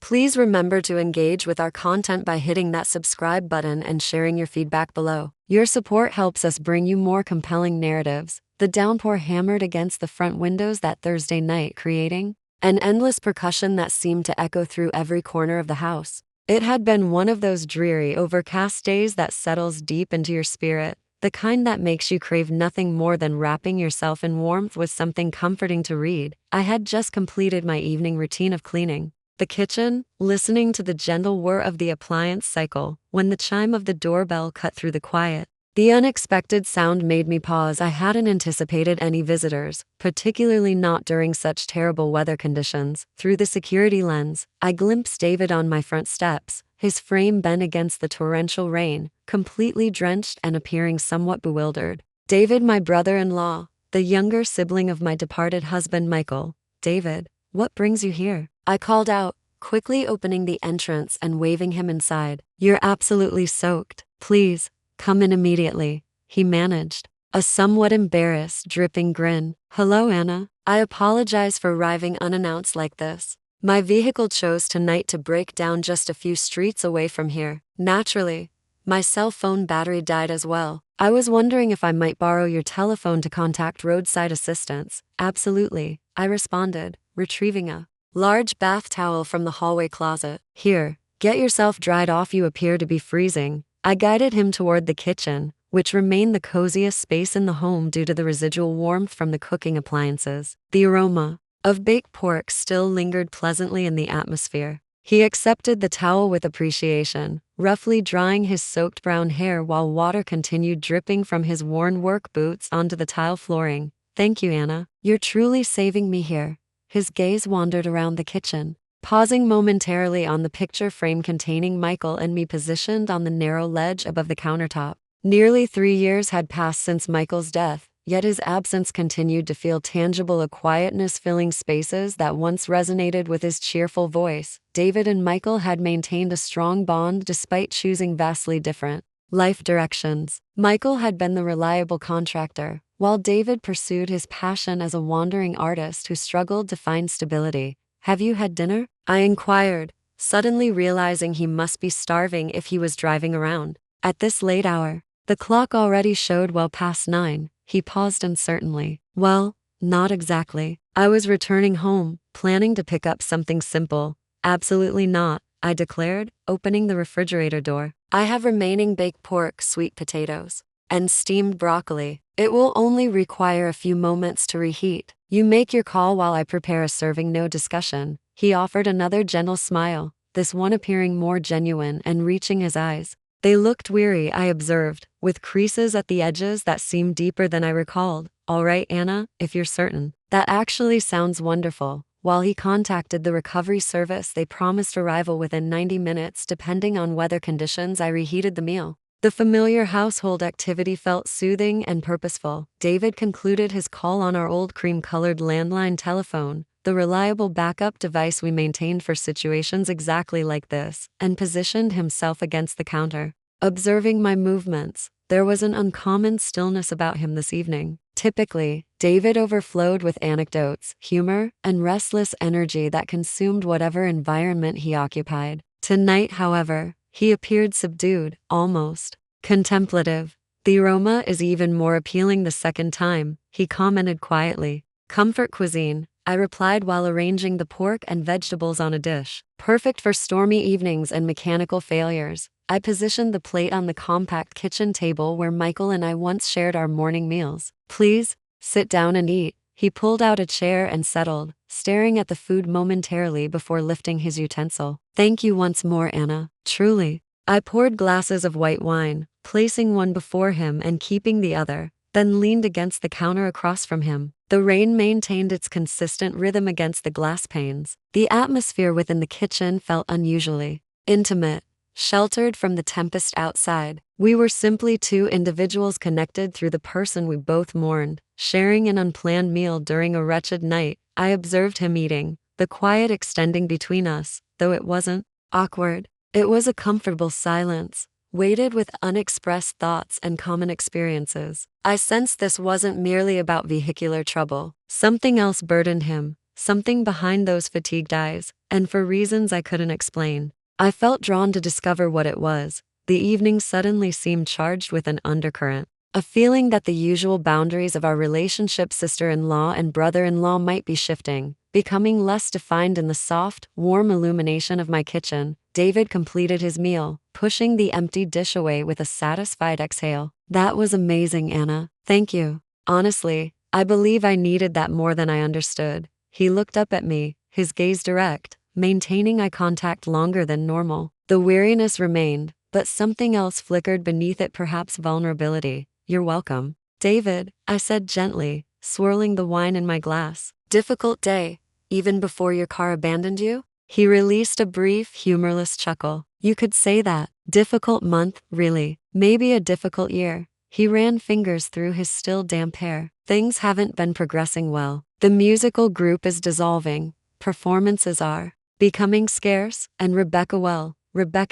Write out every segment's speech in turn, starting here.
Please remember to engage with our content by hitting that subscribe button and sharing your feedback below. Your support helps us bring you more compelling narratives. The downpour hammered against the front windows that Thursday night, creating an endless percussion that seemed to echo through every corner of the house. It had been one of those dreary, overcast days that settles deep into your spirit, the kind that makes you crave nothing more than wrapping yourself in warmth with something comforting to read. I had just completed my evening routine of cleaning the kitchen, listening to the gentle whir of the appliance cycle, when the chime of the doorbell cut through the quiet. The unexpected sound made me pause. I hadn't anticipated any visitors, particularly not during such terrible weather conditions. Through the security lens, I glimpsed David on my front steps, his frame bent against the torrential rain, completely drenched and appearing somewhat bewildered. David, my brother-in-law, the younger sibling of my departed husband Michael. David, what brings you here? I called out, quickly opening the entrance and waving him inside. You're absolutely soaked. Please, come in immediately, he managed, a somewhat embarrassed, dripping grin. Hello, Anna. I apologize for arriving unannounced like this. My vehicle chose tonight to break down just a few streets away from here. Naturally, my cell phone battery died as well. I was wondering if I might borrow your telephone to contact roadside assistance. Absolutely, I responded, retrieving a large bath towel from the hallway closet. Here, get yourself dried off, you appear to be freezing. I guided him toward the kitchen, which remained the coziest space in the home due to the residual warmth from the cooking appliances. The aroma of baked pork still lingered pleasantly in the atmosphere. He accepted the towel with appreciation, roughly drying his soaked brown hair while water continued dripping from his worn work boots onto the tile flooring. Thank you, Anna. You're truly saving me here. His gaze wandered around the kitchen, pausing momentarily on the picture frame containing Michael and me positioned on the narrow ledge above the countertop. Nearly 3 years had passed since Michael's death, yet his absence continued to feel tangible, a quietness filling spaces that once resonated with his cheerful voice. David and Michael had maintained a strong bond despite choosing vastly different life directions. Michael had been the reliable contractor, while David pursued his passion as a wandering artist who struggled to find stability. Have you had dinner? I inquired, suddenly realizing he must be starving if he was driving around at this late hour. The clock already showed well past 9. He paused uncertainly. Well, not exactly. I was returning home, planning to pick up something simple. Absolutely not, I declared, opening the refrigerator door. I have remaining baked pork, sweet potatoes, and steamed broccoli. It will only require a few moments to reheat. You make your call while I prepare a serving, no discussion. He offered another gentle smile, this one appearing more genuine and reaching his eyes. They looked weary, I observed, with creases at the edges that seemed deeper than I recalled. All right, Anna, if you're certain. That actually sounds wonderful. While he contacted the recovery service, they promised arrival within 90 minutes depending on weather conditions. I reheated the meal. The familiar household activity felt soothing and purposeful. David concluded his call on our old cream-colored landline telephone, the reliable backup device we maintained for situations exactly like this, and positioned himself against the counter. Observing my movements, there was an uncommon stillness about him this evening. Typically, David overflowed with anecdotes, humor, and restless energy that consumed whatever environment he occupied. Tonight, however, he appeared subdued, almost contemplative. The aroma is even more appealing the second time, he commented quietly. Comfort cuisine, I replied while arranging the pork and vegetables on a dish. Perfect for stormy evenings and mechanical failures. I positioned the plate on the compact kitchen table where Michael and I once shared our morning meals. Please, sit down and eat. He pulled out a chair and settled, staring at the food momentarily before lifting his utensil. Thank you once more, Anna. Truly. I poured glasses of white wine, placing one before him and keeping the other, then leaned against the counter across from him. The rain maintained its consistent rhythm against the glass panes. The atmosphere within the kitchen felt unusually intimate, sheltered from the tempest outside. We were simply two individuals connected through the person we both mourned, sharing an unplanned meal during a wretched night. I observed him eating, the quiet extending between us, though it wasn't awkward. It was a comfortable silence, weighted with unexpressed thoughts and common experiences. I sensed this wasn't merely about vehicular trouble. Something else burdened him, something behind those fatigued eyes, and for reasons I couldn't explain. I felt drawn to discover what it was. The evening suddenly seemed charged with an undercurrent, a feeling that the usual boundaries of our relationship, sister-in-law and brother-in-law, might be shifting, becoming less defined. In the soft, warm illumination of my kitchen, David completed his meal, pushing the empty dish away with a satisfied exhale. "That was amazing, Anna. Thank you. Honestly, I believe I needed that more than I understood." He looked up at me, his gaze direct, maintaining eye contact longer than normal. The weariness remained, but something else flickered beneath it, perhaps vulnerability. "You're welcome, David," I said gently, swirling the wine in my glass. "Difficult day, even before your car abandoned you?" He released a brief, humorless chuckle. "You could say that. Difficult month, really. Maybe a difficult year." He ran fingers through his still damp hair. "Things haven't been progressing well. The musical group is dissolving. Performances are becoming scarce, and Rebecca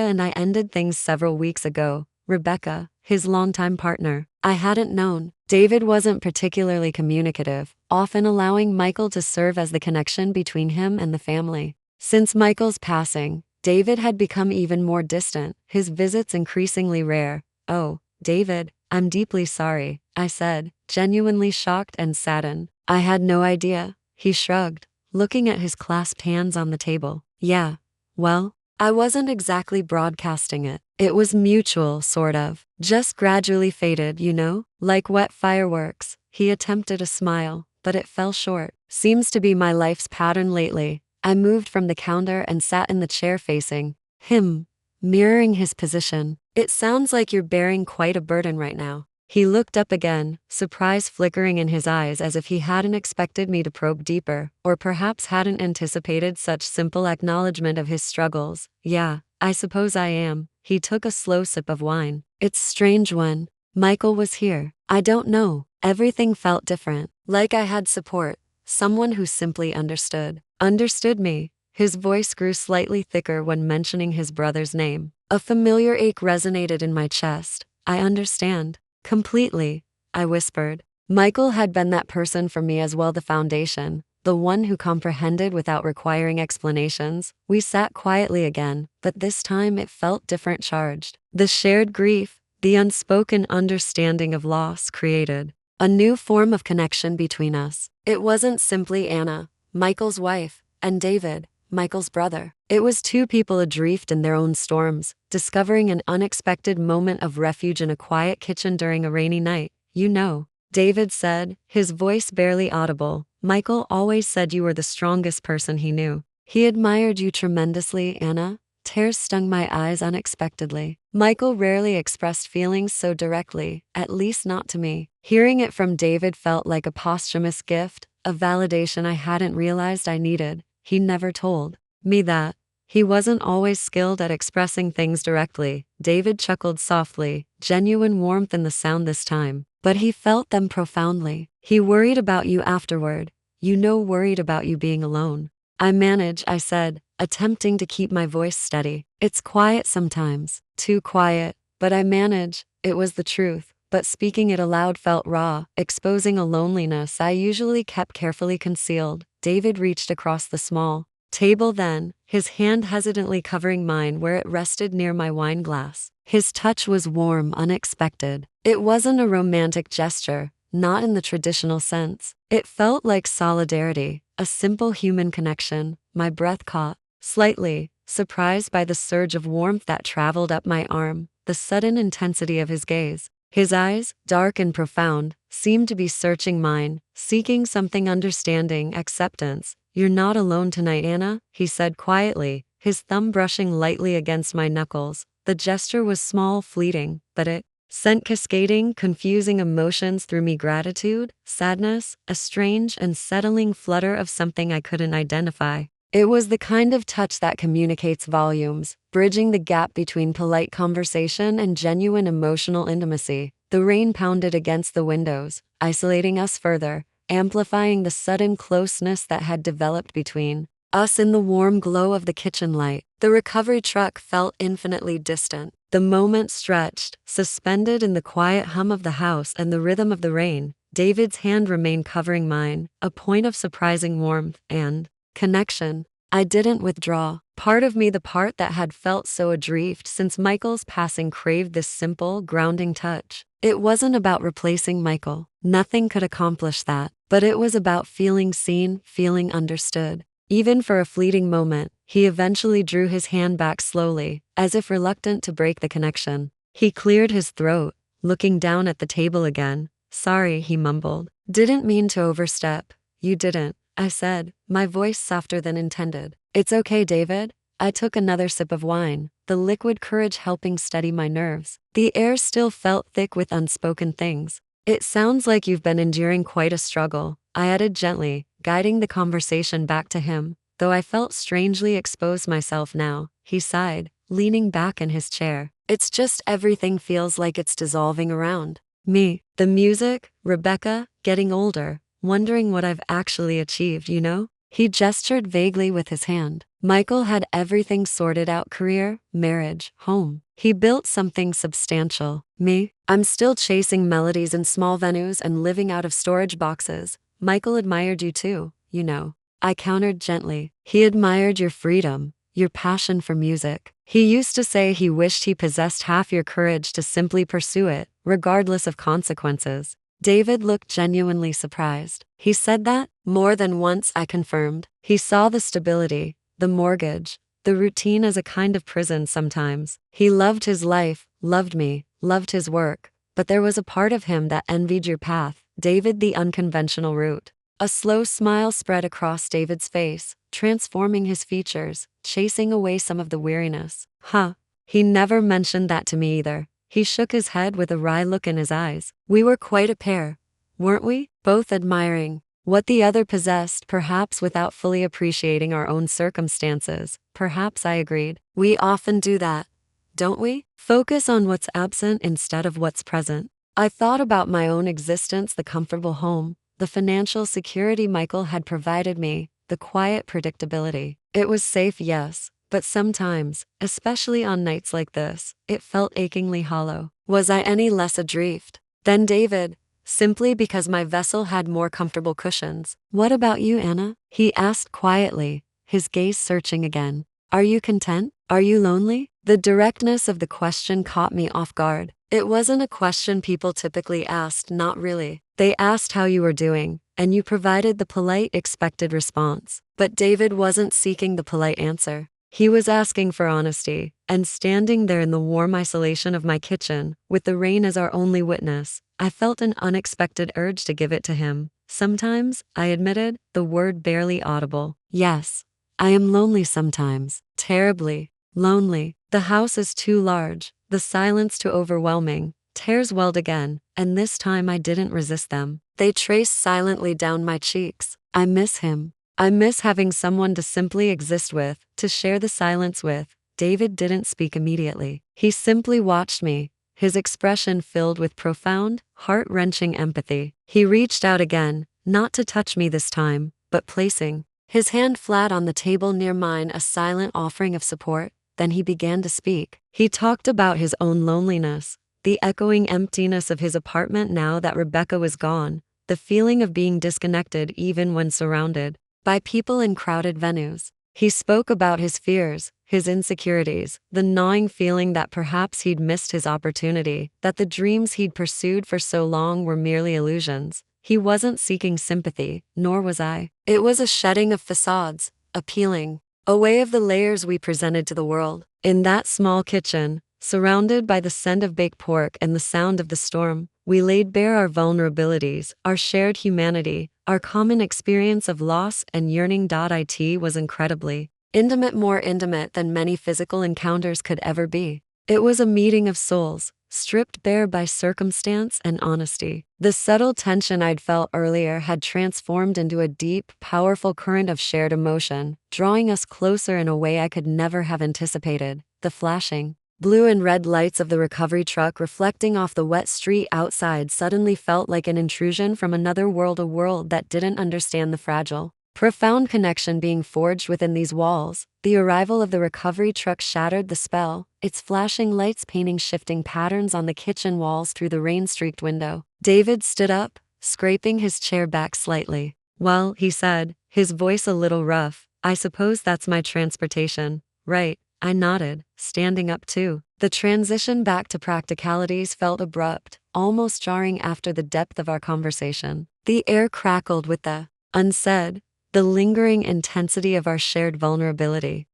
and I ended things several weeks ago." Rebecca, his longtime partner. I hadn't known. David wasn't particularly communicative, often allowing Michael to serve as the connection between him and the family. Since Michael's passing, David had become even more distant, his visits increasingly rare. "Oh, David, I'm deeply sorry," I said, genuinely shocked and saddened. "I had no idea," he shrugged, looking at his clasped hands on the table. "Yeah, well, I wasn't exactly broadcasting it. It was mutual, sort of. Just gradually faded, you know? Like wet fireworks." He attempted a smile, but it fell short. "Seems to be my life's pattern lately." I moved from the counter and sat in the chair facing him, mirroring his position. "It sounds like you're bearing quite a burden right now." He looked up again, surprise flickering in his eyes, as if he hadn't expected me to probe deeper, or perhaps hadn't anticipated such simple acknowledgement of his struggles. "Yeah, I suppose I am." He took a slow sip of wine. "It's strange when Michael was here. I don't know. Everything felt different. Like I had support. Someone who simply understood. Understood me." His voice grew slightly thicker when mentioning his brother's name. A familiar ache resonated in my chest. "I understand. Completely," I whispered. Michael had been that person for me as well, the foundation, the one who comprehended without requiring explanations. We sat quietly again, but this time it felt different, charged. The shared grief, the unspoken understanding of loss created a new form of connection between us. It wasn't simply Anna, Michael's wife, and David, Michael's brother. It was two people adrift in their own storms, discovering an unexpected moment of refuge in a quiet kitchen during a rainy night. "You know," David said, his voice barely audible, "Michael always said you were the strongest person he knew. He admired you tremendously, Anna." Tears stung my eyes unexpectedly. Michael rarely expressed feelings so directly, at least not to me. Hearing it from David felt like a posthumous gift, a validation I hadn't realized I needed. He never told me that he wasn't always skilled at expressing things directly. David chuckled softly, genuine warmth in the sound this time. "But he felt them profoundly. He worried about you afterward. Worried about you being alone." "I manage," I said, attempting to keep my voice steady. "It's quiet sometimes. Too quiet, but I manage." It was the truth, but speaking it aloud felt raw, exposing a loneliness I usually kept carefully concealed. David reached across the small table then, his hand hesitantly covering mine where it rested near my wine glass. His touch was warm, unexpected. It wasn't a romantic gesture, not in the traditional sense. It felt like solidarity, a simple human connection. My breath caught slightly, surprised by the surge of warmth that traveled up my arm, the sudden intensity of his gaze. His eyes, dark and profound, seemed to be searching mine, seeking something, understanding, acceptance. "You're not alone tonight, Anna," he said quietly, his thumb brushing lightly against my knuckles. The gesture was small, fleeting, but it sent cascading, confusing emotions through me: gratitude, sadness, a strange and settling flutter of something I couldn't identify. It was the kind of touch that communicates volumes, bridging the gap between polite conversation and genuine emotional intimacy. The rain pounded against the windows, isolating us further, amplifying the sudden closeness that had developed between us in the warm glow of the kitchen light. The recovery truck felt infinitely distant. The moment stretched, suspended in the quiet hum of the house and the rhythm of the rain. David's hand remained covering mine, a point of surprising warmth and connection. I didn't withdraw. Part of me, the part that had felt so adrift since Michael's passing, craved this simple, grounding touch. It wasn't about replacing Michael. Nothing could accomplish that. But it was about feeling seen, feeling understood. Even for a fleeting moment, he eventually drew his hand back slowly, as if reluctant to break the connection. He cleared his throat, looking down at the table again. Sorry, he mumbled. Didn't mean to overstep. You didn't, I said, my voice softer than intended. It's okay, David. I took another sip of wine, the liquid courage helping steady my nerves. The air still felt thick with unspoken things. It sounds like you've been enduring quite a struggle, I added gently, guiding the conversation back to him. Though I felt strangely exposed myself now, he sighed, leaning back in his chair. It's just everything feels like it's dissolving around me. The music, Rebecca, getting older, wondering what I've actually achieved, you know? He gestured vaguely with his hand. Michael had everything sorted out: career, marriage, home. He built something substantial. Me? I'm still chasing melodies in small venues and living out of storage boxes. Michael admired you too, you know. I countered gently. He admired your freedom, your passion for music. He used to say he wished he possessed half your courage to simply pursue it, regardless of consequences. David looked genuinely surprised. He said that? More than once, I confirmed. He saw the stability, the mortgage, the routine as a kind of prison sometimes. He loved his life, loved me, loved his work. But there was a part of him that envied your path, David, the unconventional route. A slow smile spread across David's face, transforming his features, chasing away some of the weariness. Huh. He never mentioned that to me either. He shook his head with a wry look in his eyes. We were quite a pair, weren't we? Both admiring what the other possessed, perhaps without fully appreciating our own circumstances. Perhaps, I agreed. We often do that, don't we? Focus on what's absent instead of what's present. I thought about my own existence, the comfortable home, the financial security Michael had provided me, the quiet predictability. It was safe, yes. But sometimes, especially on nights like this, it felt achingly hollow. Was I any less adrift than David, simply because my vessel had more comfortable cushions? What about you, Anna? He asked quietly, his gaze searching again. Are you content? Are you lonely? The directness of the question caught me off guard. It wasn't a question people typically asked, not really. They asked how you were doing, and you provided the polite, expected response. But David wasn't seeking the polite answer. He was asking for honesty, and standing there in the warm isolation of my kitchen, with the rain as our only witness, I felt an unexpected urge to give it to him. Sometimes, I admitted, the word barely audible. Yes, I am lonely sometimes. Terribly lonely. The house is too large, the silence too overwhelming. Tears welled again, and this time I didn't resist them. They traced silently down my cheeks. I miss him. I miss having someone to simply exist with, to share the silence with. David didn't speak immediately. He simply watched me, his expression filled with profound, heart-wrenching empathy. He reached out again, not to touch me this time, but placing his hand flat on the table near mine, a silent offering of support. Then he began to speak. He talked about his own loneliness, the echoing emptiness of his apartment now that Rebecca was gone, the feeling of being disconnected even when surrounded by people in crowded venues. He spoke about his fears, his insecurities, the gnawing feeling that perhaps he'd missed his opportunity, that the dreams he'd pursued for so long were merely illusions. He wasn't seeking sympathy, nor was I. It was a shedding of facades, a peeling away of the layers we presented to the world. In that small kitchen, surrounded by the scent of baked pork and the sound of the storm, we laid bare our vulnerabilities, our shared humanity, our common experience of loss and yearning. It was incredibly intimate, more intimate than many physical encounters could ever be. It was a meeting of souls, stripped bare by circumstance and honesty. The subtle tension I'd felt earlier had transformed into a deep, powerful current of shared emotion, drawing us closer in a way I could never have anticipated. The flashing blue and red lights of the recovery truck reflecting off the wet street outside suddenly felt like an intrusion from another world, a world that didn't understand the fragile, profound connection being forged within these walls. The arrival of the recovery truck shattered the spell, its flashing lights painting shifting patterns on the kitchen walls through the rain-streaked window. David stood up, scraping his chair back slightly. "Well," he said, his voice a little rough, "I suppose that's my transportation, right?" I nodded, standing up too. The transition back to practicalities felt abrupt, almost jarring after the depth of our conversation. The air crackled with the unsaid, the lingering intensity of our shared vulnerability.